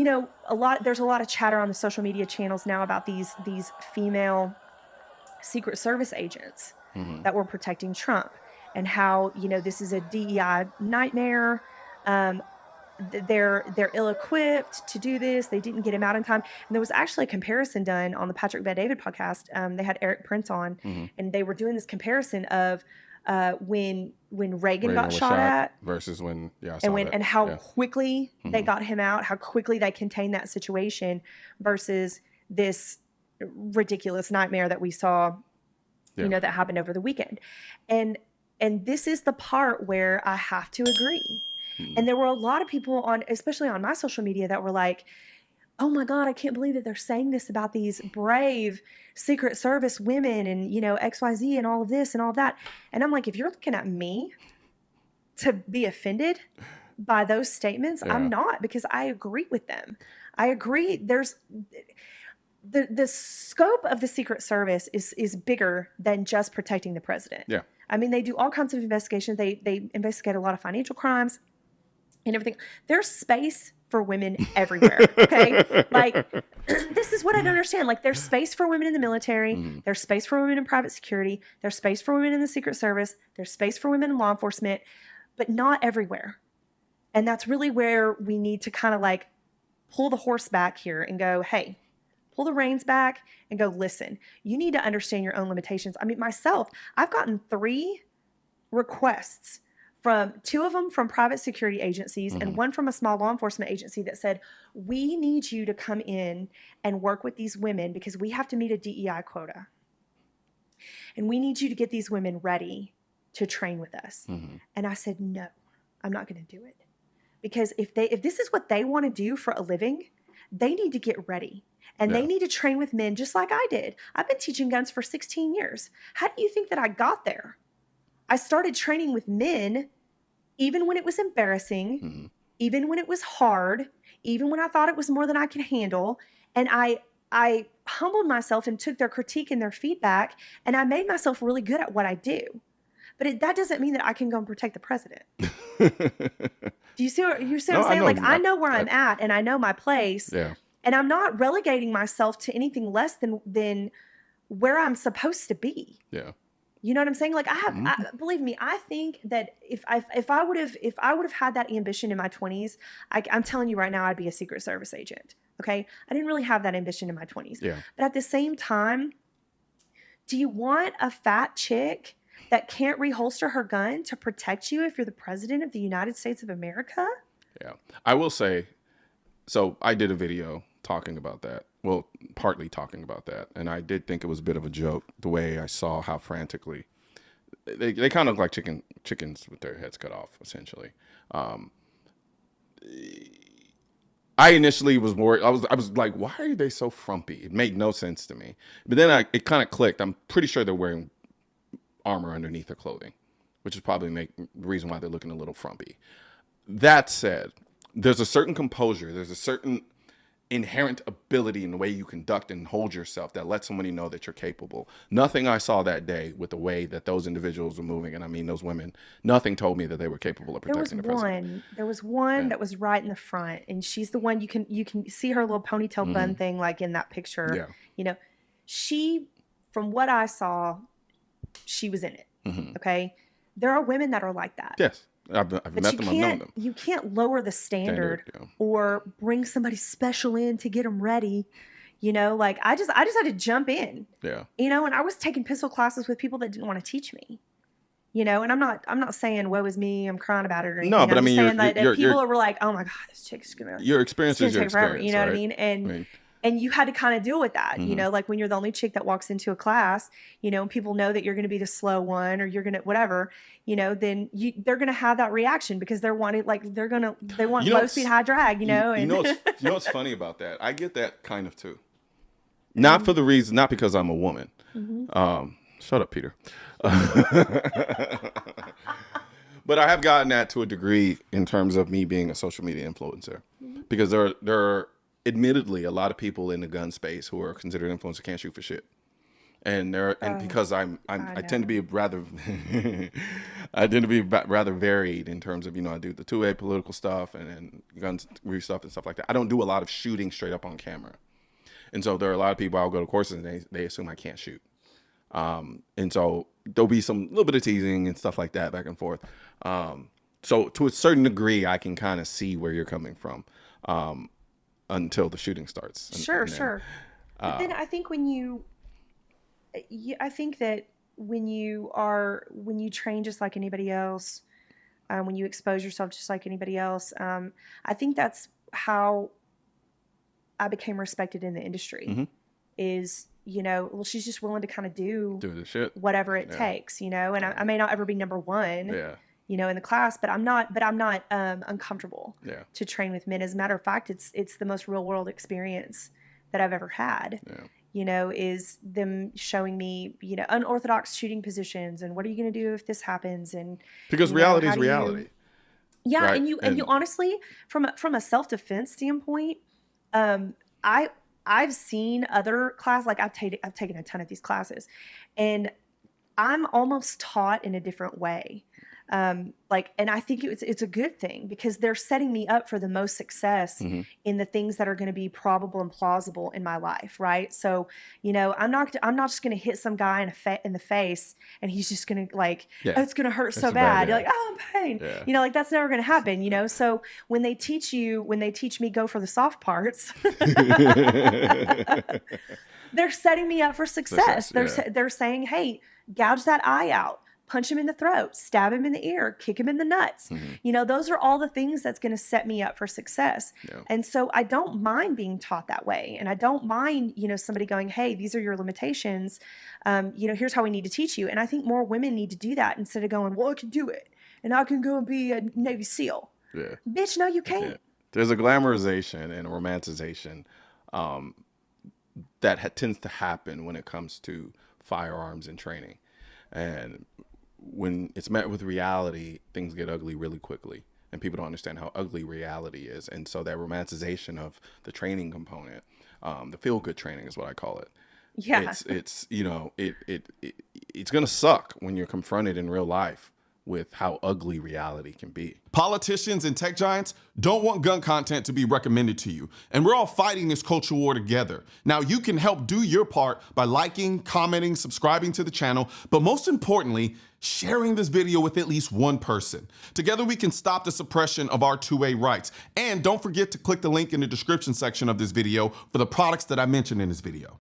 there's a lot of chatter on the social media channels now about these female Secret Service agents that were protecting Trump, and how, this is a DEI nightmare. They're ill-equipped to do this. They didn't get him out in time. And there was actually a comparison done on the Patrick Bet-David podcast. They had Eric Prince on, and they were doing this comparison of when Reagan got shot at versus when and how quickly they got him out, how quickly they contained that situation, versus this ridiculous nightmare that we saw, that happened over the weekend. And this is the part where I have to agree. And there were a lot of people especially on my social media, that were like, oh my God, I can't believe that they're saying this about these brave Secret Service women and, XYZ and all of this and all of that. And I'm like, if you're looking at me to be offended by those statements, I'm not, because I agree with them. I agree. There's the scope of the Secret Service is bigger than just protecting the president. Yeah. I mean, they do all kinds of investigations. They investigate a lot of financial crimes and everything. There's space for women everywhere. Okay. Like, this is what I don't understand. Like, there's space for women in the military. There's space for women in private security. There's space for women in the Secret Service. There's space for women in law enforcement, but not everywhere. And that's really where we need to kind of like pull the horse back here and go, hey, pull the reins back and go, listen, you need to understand your own limitations. I mean, myself, I've gotten 3 requests, from 2 of them from private security agencies and 1 from a small law enforcement agency, that said, we need you to come in and work with these women because we have to meet a DEI quota. And we need you to get these women ready to train with us. And I said, no, I'm not going to do it. Because if this is what they want to do for a living, they need to get ready. And they need to train with men just like I did. I've been teaching guns for 16 years. How do you think that I got there? I started training with men even when it was embarrassing, even when it was hard, even when I thought it was more than I could handle. And I humbled myself and took their critique and their feedback, and I made myself really good at what I do. But that doesn't mean that I can go and protect the president. Do you see what I'm saying? Like, I know where I'm at, and I know my place. Yeah. And I'm not relegating myself to anything less than where I'm supposed to be. Yeah. You know what I'm saying? Like, believe me, I think that if I would have had that ambition in my 20s, I'm telling you right now, I'd be a Secret Service agent. Okay. I didn't really have that ambition in my 20s. Yeah. But at the same time, do you want a fat chick that can't reholster her gun to protect you if you're the president of the United States of America? Yeah. I will say, so I did a video talking about that. Well, partly talking about that. And I did think it was a bit of a joke, the way I saw how frantically they kind of look like chickens with their heads cut off, essentially. I initially was worried. I was like, why are they so frumpy? It made no sense to me. But then it kind of clicked. I'm pretty sure they're wearing armor underneath their clothing, which is probably the reason why they're looking a little frumpy. That said, there's a certain composure. There's a certain inherent ability in the way you conduct and hold yourself that lets somebody know that you're capable. Nothing I saw that day with the way that those individuals were moving, and I mean those women, nothing told me that they were capable of protecting the president. There was one that was right in the front, and she's the one you can see her little ponytail bun thing, like in that picture. Yeah. You know, she, from what I saw, she was in it. Okay. There are women that are like that. Yes. I've met them, I've known them. You can't lower the standard or bring somebody special in to get them ready. You know, like I just had to jump in. Yeah. You know, and I was taking pistol classes with people that didn't want to teach me. You know, and I'm not saying woe is me, I'm crying about it or anything. No, but I'm just saying that people you're, were like, oh my God, this chick's gonna your experience is your take forever. experience. You know right? what I mean? And you had to kind of deal with that, you know, like when you're the only chick that walks into a class, you know, and people know that you're going to be the slow one or you're going to whatever, you know, then they're going to have that reaction because they want low speed, high drag, you know. And you know what's funny about that? I get that kind of too. Not for the reason, not because I'm a woman. Shut up, Peter. But I have gotten that to a degree in terms of me being a social media influencer, because there are admittedly a lot of people in the gun space who are considered influencers can't shoot for shit. And because I tend to be know. rather I tend to be rather varied in terms of, I do the 2A political stuff and guns re stuff and stuff like that. I don't do a lot of shooting straight up on camera. And so there are a lot of people, I'll go to courses and they assume I can't shoot. And so there'll be some little bit of teasing and stuff like that back and forth. So to a certain degree, I can kind of see where you're coming from until the shooting starts. Sure, sure. But then I think I think that when you train just like anybody else, when you expose yourself just like anybody else, I think that's how I became respected in the industry. Is, well, she's just willing to kind of do the shit, whatever it takes, and I may not ever be number one, in the class, but I'm not uncomfortable to train with men. As a matter of fact, it's the most real world experience that I've ever had. Is them showing me, unorthodox shooting positions and what are you going to do if this happens? And because reality is reality. Yeah. Right? And you honestly, from a self-defense standpoint, I've seen other classes, like I've taken a ton of these classes, and I'm almost taught in a different way. And I think it's a good thing because they're setting me up for the most success in the things that are going to be probable and plausible in my life. Right. So, I'm not just going to hit some guy in the face and he's just going to oh, it's going to hurt so bad. You're like, oh, I'm pain. Yeah. That's never going to happen, So when they teach me go for the soft parts, they're setting me up for success. They're saying, hey, gouge that eye out. Punch him in the throat, stab him in the ear, kick him in the nuts. Those are all the things that's going to set me up for success. And so I don't mind being taught that way. And I don't mind, somebody going, hey, these are your limitations. Here's how we need to teach you. And I think more women need to do that instead of going, well, I can do it. And I can go and be a Navy SEAL. Yeah. Bitch, no, you can't. Yeah. There's a glamorization and a romanticization that tends to happen when it comes to firearms and training. And when it's met with reality, things get ugly really quickly, and people don't understand how ugly reality is. And so that romanticization of the training component, the feel-good training is what I call it. Yeah, it's it's gonna suck when you're confronted in real life with how ugly reality can be. Politicians and tech giants don't want gun content to be recommended to you, and we're all fighting this culture war together. Now, you can help do your part by liking, commenting, subscribing to the channel, but most importantly, sharing this video with at least one person. Together, we can stop the suppression of our 2A rights. And don't forget to click the link in the description section of this video for the products that I mentioned in this video.